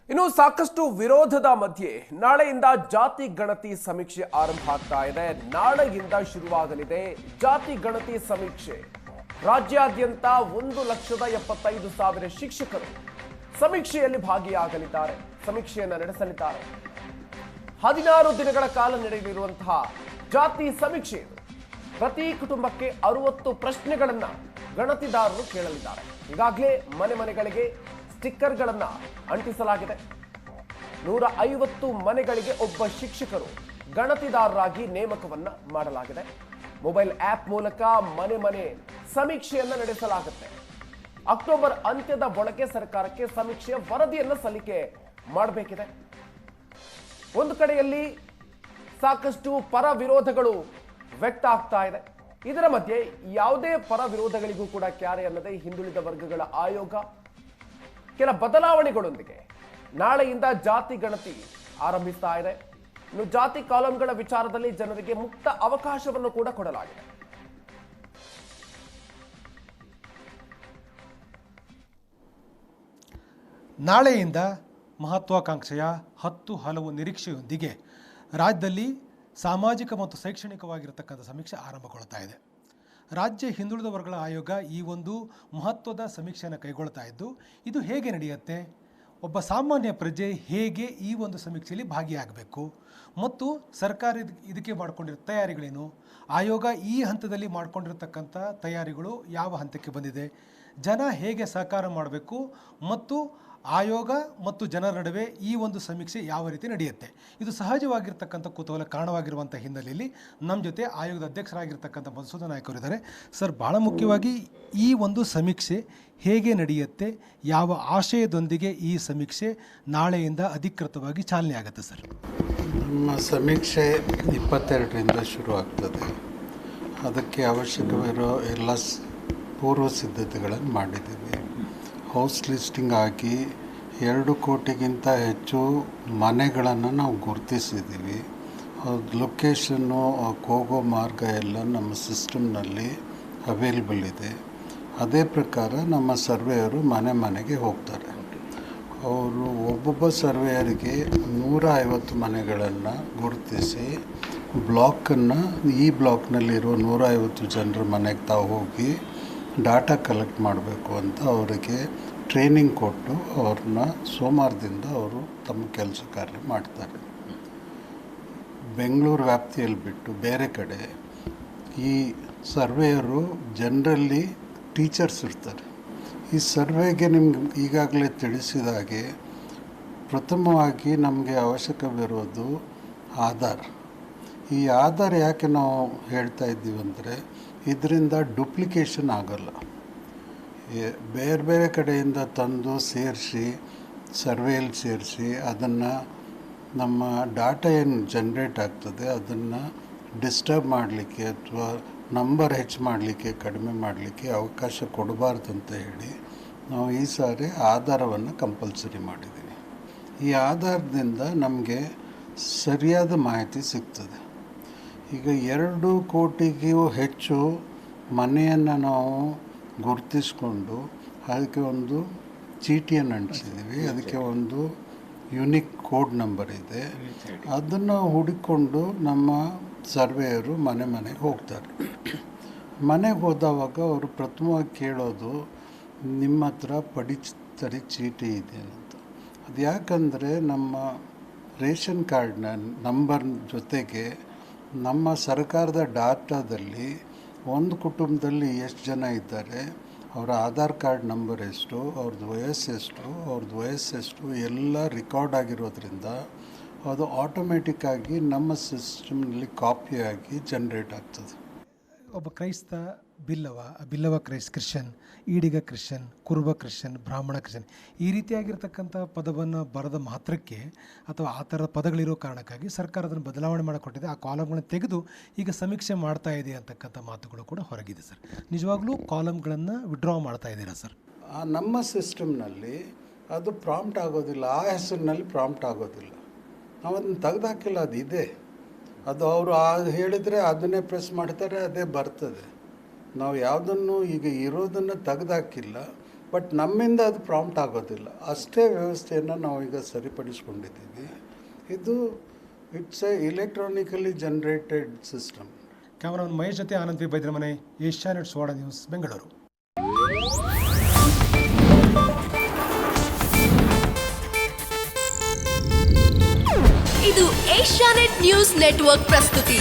ಇನ್ನು ಸಾಕಷ್ಟು ವಿರೋಧದ ಮಧ್ಯೆ ನಾಳೆಯಿಂದ ಜಾತಿ ಗಣತಿ ಸಮೀಕ್ಷೆ ಆರಂಭ ಆಗ್ತಾ ಇದೆ. ನಾಳೆಯಿಂದ ಶುರುವಾಗಲಿದೆ ಜಾತಿ ಗಣತಿ ಸಮೀಕ್ಷೆ. ರಾಜ್ಯಾದ್ಯಂತ 1,75,000 ಶಿಕ್ಷಕರು ಸಮೀಕ್ಷೆಯಲ್ಲಿ ಭಾಗಿಯಾಗಲಿದ್ದಾರೆ, ಸಮೀಕ್ಷೆಯನ್ನು ನಡೆಸಲಿದ್ದಾರೆ. 16 ದಿನಗಳ ಕಾಲ ನಡೆಯಲಿರುವಂತಹ ಜಾತಿ ಸಮೀಕ್ಷೆ ಇದು. ಪ್ರತಿ ಕುಟುಂಬಕ್ಕೆ 60 ಪ್ರಶ್ನೆಗಳನ್ನ ಗಣತಿದಾರರು ಕೇಳಲಿದ್ದಾರೆ. ಈಗಾಗಲೇ ಮನೆಗಳಿಗೆ ಸ್ಟಿಕ್ಕರ್ಗಳನ್ನ ಅಂಟಿಸಲಾಗಿದೆ. 150 ಮನೆಗಳಿಗೆ ಒಬ್ಬ ಶಿಕ್ಷಕರು ಗಣತಿದಾರರಾಗಿ ನೇಮಕವನ್ನ ಮಾಡಲಾಗಿದೆ. ಮೊಬೈಲ್ ಆಪ್ ಮೂಲಕ ಮನೆ ಸಮೀಕ್ಷೆಯನ್ನ ನಡೆಸಲಾಗುತ್ತೆ. ಅಕ್ಟೋಬರ್ ಅಂತ್ಯದ ಒಳಗೆ ಸರ್ಕಾರಕ್ಕೆ ಸಮೀಕ್ಷೆಯ ವರದಿಯನ್ನು ಸಲ್ಲಿಕೆ ಮಾಡಬೇಕಿದೆ. ಒಂದು ಕಡೆಯಲ್ಲಿ ಸಾಕಷ್ಟು ಪರ ವಿರೋಧಗಳು ವ್ಯಕ್ತ ಆಗ್ತಾ ಇದೆ. ಇದರ ಮಧ್ಯೆ ಯಾವುದೇ ಪರ ವಿರೋಧಗಳಿಗೂ ಕೂಡ ಕ್ಯಾರೆ ಅನ್ನದೇ ಹಿಂದುಳಿದ ವರ್ಗಗಳ ಆಯೋಗ ಕೆಲ ಬದಲಾವಣೆಗಳೊಂದಿಗೆ ನಾಳೆಯಿಂದ ಜಾತಿ ಗಣತಿ ಆರಂಭಿಸ್ತಾ ಇದೆ. ಇನ್ನು ಜಾತಿ ಕಾಲಂಗಳ ವಿಚಾರದಲ್ಲಿ ಜನರಿಗೆ ಮುಕ್ತ ಅವಕಾಶವನ್ನು ಕೂಡ ಕೊಡಲಾಗಿದೆ. ನಾಳೆಯಿಂದ ಮಹತ್ವಾಕಾಂಕ್ಷೆಯ 10 ಹಲವು ನಿರೀಕ್ಷೆಯೊಂದಿಗೆ ರಾಜ್ಯದಲ್ಲಿ ಸಾಮಾಜಿಕ ಮತ್ತು ಶೈಕ್ಷಣಿಕವಾಗಿರತಕ್ಕಂಥ ಸಮೀಕ್ಷೆ ಆರಂಭಗೊಳ್ತಾ ಇದೆ. ರಾಜ್ಯ ಹಿಂದುಳಿದ ವರ್ಗಗಳ ಆಯೋಗ ಈ ಒಂದು ಮಹತ್ವದ ಸಮೀಕ್ಷೆಯನ್ನು ಕೈಗೊಳ್ತಾ ಇದ್ದು, ಇದು ಹೇಗೆ ನಡೆಯುತ್ತೆ, ಒಬ್ಬ ಸಾಮಾನ್ಯ ಪ್ರಜೆ ಹೇಗೆ ಈ ಒಂದು ಸಮೀಕ್ಷೆಯಲ್ಲಿ ಭಾಗಿಯಾಗಬೇಕು ಮತ್ತು ಸರ್ಕಾರ ಇದಕ್ಕೆ ಮಾಡಿಕೊಂಡಿರೋ ತಯಾರಿಗಳೇನು, ಆಯೋಗ ಈ ಹಂತದಲ್ಲಿ ಮಾಡಿಕೊಂಡಿರತಕ್ಕಂಥ ತಯಾರಿಗಳು ಯಾವ ಹಂತಕ್ಕೆ ಬಂದಿದೆ, ಜನ ಹೇಗೆ ಸಹಕಾರ ಮಾಡಬೇಕು ಮತ್ತು ಆಯೋಗ ಮತ್ತು ಜನರ ನಡುವೆ ಈ ಒಂದು ಸಮೀಕ್ಷೆ ಯಾವ ರೀತಿ ನಡೆಯುತ್ತೆ, ಇದು ಸಹಜವಾಗಿರ್ತಕ್ಕಂಥ ಕುತೂಹಲ ಕಾರಣವಾಗಿರುವಂಥ ಹಿನ್ನೆಲೆಯಲ್ಲಿ ನಮ್ಮ ಜೊತೆ ಆಯೋಗದ ಅಧ್ಯಕ್ಷರಾಗಿರ್ತಕ್ಕಂಥ ಮಧುಸೂದನ್ ನಾಯಕ್ ಅವರಿದ್ದಾರೆ. ಸರ್, ಭಾಳ ಮುಖ್ಯವಾಗಿ ಈ ಒಂದು ಸಮೀಕ್ಷೆ ಹೇಗೆ ನಡೆಯುತ್ತೆ, ಯಾವ ಆಶಯದೊಂದಿಗೆ ಈ ಸಮೀಕ್ಷೆ ನಾಳೆಯಿಂದ ಅಧಿಕೃತವಾಗಿ ಚಾಲನೆ ಆಗುತ್ತೆ ಸರ್? ನಮ್ಮ ಸಮೀಕ್ಷೆ 22ರಿಂದ ಶುರುವಾಗ್ತದೆ. ಅದಕ್ಕೆ ಅವಶ್ಯಕವಿರೋ ಎಲ್ಲ ಪೂರ್ವ ಸಿದ್ಧತೆಗಳನ್ನು ಮಾಡಿದ್ದೀವಿ. ಹೌಸ್ ಲಿಸ್ಟಿಂಗ್ ಆಗಿ 2 ಕೋಟಿಗಿಂತ ಹೆಚ್ಚು ಮನೆಗಳನ್ನು ನಾವು ಗುರುತಿಸಿದ್ದೀವಿ. ಲೊಕೇಶನ್ನು, ಹೋಗೋ ಮಾರ್ಗ ಎಲ್ಲ ನಮ್ಮ ಸಿಸ್ಟಮ್ನಲ್ಲಿ ಅವೈಲೇಬಲ್ ಇದೆ. ಅದೇ ಪ್ರಕಾರ ನಮ್ಮ ಸರ್ವೇಯರು ಮನೆಗೆ ಹೋಗ್ತಾರೆ. ಅವರು ಒಬ್ಬೊಬ್ಬ ಸರ್ವೇಯರಿಗೆ 150 ಮನೆಗಳನ್ನು ಗುರುತಿಸಿ ಬ್ಲಾಕನ್ನು, ಈ ಬ್ಲಾಕ್ನಲ್ಲಿರೋ 150 ಜನರ ಮನೆಗೆ ತಾವು ಹೋಗಿ ಡಾಟಾ ಕಲೆಕ್ಟ್ ಮಾಡಬೇಕು ಅಂತ ಅವರಿಗೆ ಟ್ರೈನಿಂಗ್ ಕೊಟ್ಟು ಅವ್ರನ್ನ ಸೋಮವಾರದಿಂದ ಅವರು ತಮ್ಮ ಕೆಲಸ ಕಾರ್ಯ ಮಾಡ್ತಾರೆ. ಬೆಂಗಳೂರು ವ್ಯಾಪ್ತಿಯಲ್ಲಿ ಬಿಟ್ಟು ಬೇರೆ ಕಡೆ ಈ ಸರ್ವೇಯರು ಜನರಲ್ಲಿ ಟೀಚರ್ಸ್ ಇರ್ತಾರೆ. ಈ ಸರ್ವೆಗೆ ನಿಮ್ಗೆ ಈಗಾಗಲೇ ತಿಳಿಸಿದ ಹಾಗೆ ಪ್ರಥಮವಾಗಿ ನಮಗೆ ಅವಶ್ಯಕವಿರೋದು ಆಧಾರ್. ಈ ಆಧಾರ್ ಯಾಕೆ ನಾವು ಹೇಳ್ತಾ ಇದ್ದೀವಿ ಅಂದರೆ, ಇದರಿಂದ ಡುಪ್ಲಿಕೇಶನ್ ಆಗೋಲ್ಲ. ಬೇರೆ ಕಡೆಯಿಂದ ತಂದು ಸೇರಿಸಿ ಸರ್ವೇಯಲ್ಲಿ ಸೇರಿಸಿ ಅದನ್ನು ನಮ್ಮ ಡಾಟಾ ಏನು ಜನ್ರೇಟ್ ಆಗ್ತದೆ ಅದನ್ನು ಡಿಸ್ಟರ್ಬ್ ಮಾಡಲಿಕ್ಕೆ ಅಥವಾ ನಂಬರ್ ಹೆಚ್ಚು ಮಾಡಲಿಕ್ಕೆ, ಕಡಿಮೆ ಮಾಡಲಿಕ್ಕೆ ಅವಕಾಶ ಕೊಡಬಾರ್ದಂತ ಹೇಳಿ ನಾವು ಈ ಸಾರಿ ಆಧಾರವನ್ನು ಕಂಪಲ್ಸರಿ ಮಾಡಿದ್ದೀವಿ. ಈ ಆಧಾರದಿಂದ ನಮಗೆ ಸರಿಯಾದ ಮಾಹಿತಿ ಸಿಗ್ತದೆ. ಈಗ 2 ಕೋಟಿಗೂ ಹೆಚ್ಚು ಮನೆಯನ್ನು ನಾವು ಗುರುತಿಸ್ಕೊಂಡು ಅದಕ್ಕೆ ಒಂದು ಚೀಟಿಯನ್ನು ಅಂಟಿಸಿದ್ದೀವಿ. ಅದಕ್ಕೆ ಒಂದು ಯುನಿಕ್ ಕೋಡ್ ನಂಬರ್ ಇದೆ. ಅದನ್ನು ಹುಡುಕೊಂಡು ನಮ್ಮ ಸರ್ವೇಯರು ಮನೆಗೆ ಹೋಗ್ತಾರೆ. ಮನೆಗೆ ಹೋದವಾಗ ಅವರು ಪ್ರಥಮವಾಗಿ ಕೇಳೋದು, ನಿಮ್ಮ ಹತ್ರ ಪಡಿತರ ಚೀಟಿ ಇದೆ ಅಂತ. ಅದು ಯಾಕಂದರೆ ನಮ್ಮ ರೇಷನ್ ಕಾರ್ಡ್ನ ನಂಬರ್ ಜೊತೆಗೆ ನಮ್ಮ ಸರ್ಕಾರದ ಡಾಟಾದಲ್ಲಿ ಒಂದು ಕುಟುಂಬದಲ್ಲಿ ಎಷ್ಟು ಜನ ಇದ್ದಾರೆ, ಅವರ ಆಧಾರ್ ಕಾರ್ಡ್ ನಂಬರ್ ಎಷ್ಟು, ಅವ್ರದ್ದು ವಯಸ್ಸೆಷ್ಟು ಎಲ್ಲ ರೆಕಾರ್ಡ್ ಆಗಿರೋದ್ರಿಂದ ಅದು ಆಟೋಮೆಟಿಕ್ಕಾಗಿ ನಮ್ಮ ಸಿಸ್ಟಮ್ನಲ್ಲಿ ಕಾಪಿಯಾಗಿ ಜನ್ರೇಟ್ ಆಗ್ತದೆ. ಒಬ್ಬ ಕ್ರೈಸ್ತ ಬಿಲ್ಲವ ಕ್ರಿಶ್ಚಿಯನ್, ಈಡಿಗ ಕ್ರಿಶ್ಚಿಯನ್, ಕುರುಬ ಕ್ರಿಶ್ಚಿಯನ್, ಬ್ರಾಹ್ಮಣ ಕ್ರಿಶ್ಚಿಯನ್, ಈ ರೀತಿಯಾಗಿರ್ತಕ್ಕಂಥ ಪದವನ್ನು ಬರದ ಮಾತ್ರಕ್ಕೆ ಅಥವಾ ಆ ಥರದ ಪದಗಳಿರೋ ಕಾರಣಕ್ಕಾಗಿ ಸರ್ಕಾರ ಅದನ್ನು ಬದಲಾವಣೆ ಮಾಡಿಕೊಟ್ಟಿದೆ. ಆ ಕಾಲಮ್ಗಳನ್ನು ತೆಗೆದು ಈಗ ಸಮೀಕ್ಷೆ ಮಾಡ್ತಾ ಇದೆ ಅಂತಕ್ಕಂಥ ಮಾತುಗಳು ಕೂಡ ಹೊರಗಿದೆ ಸರ್. ನಿಜವಾಗ್ಲೂ ಕಾಲಮ್ಗಳನ್ನು ವಿಡ್ರಾ ಮಾಡ್ತಾ ಇದ್ದೀರಾ ಸರ್? ನಮ್ಮ ಸಿಸ್ಟಮ್ನಲ್ಲಿ ಅದು ಪ್ರಾಂಪ್ಟ್ ಆಗೋದಿಲ್ಲ, ಆ ಹೆಸರಿನಲ್ಲಿ ಪ್ರಾಂಪ್ಟ್ ಆಗೋದಿಲ್ಲ. ನಾವು ಅದನ್ನು ತೆಗೆದಾಕಿಲ್ಲ, ಅದು ಇದೆ. ಅದು ಅವರು ಹೇಳಿದರೆ ಅದನ್ನೇ ಪ್ರೆಸ್ ಮಾಡ್ತಾರೆ, ಅದೇ ಬರ್ತದೆ. ನಾವು ಯಾವುದನ್ನು ಈಗ ಇರೋದನ್ನು ತೆಗೆದಾಕಿಲ್ಲ. ಬಟ್ ನಮ್ಮಿಂದ ಅದು ಪ್ರಾಂಪ್ಟ್ ಆಗೋದಿಲ್ಲ. ಅಷ್ಟೇ ವ್ಯವಸ್ಥೆಯನ್ನು ನಾವೀಗ ಸರಿಪಡಿಸ್ಕೊಂಡಿದ್ದೀವಿ. ಇದು it's A ಇಲೆಕ್ಟ್ರಾನಿಕಲಿ generated system. Cameraman Mahesh ಜೊತೆ ಆನಂದ್ ವಿ ಬೈದ್ರಮನೆ, ಏಷ್ಯಾನೆಟ್ ಸುವರ್ಣ ನ್ಯೂಸ್, ಬೆಂಗಳೂರು. ಇದು ಏಷ್ಯಾನೆಟ್ ನ್ಯೂಸ್ ನೆಟ್ವರ್ಕ್ ಪ್ರಸ್ತುತಿ.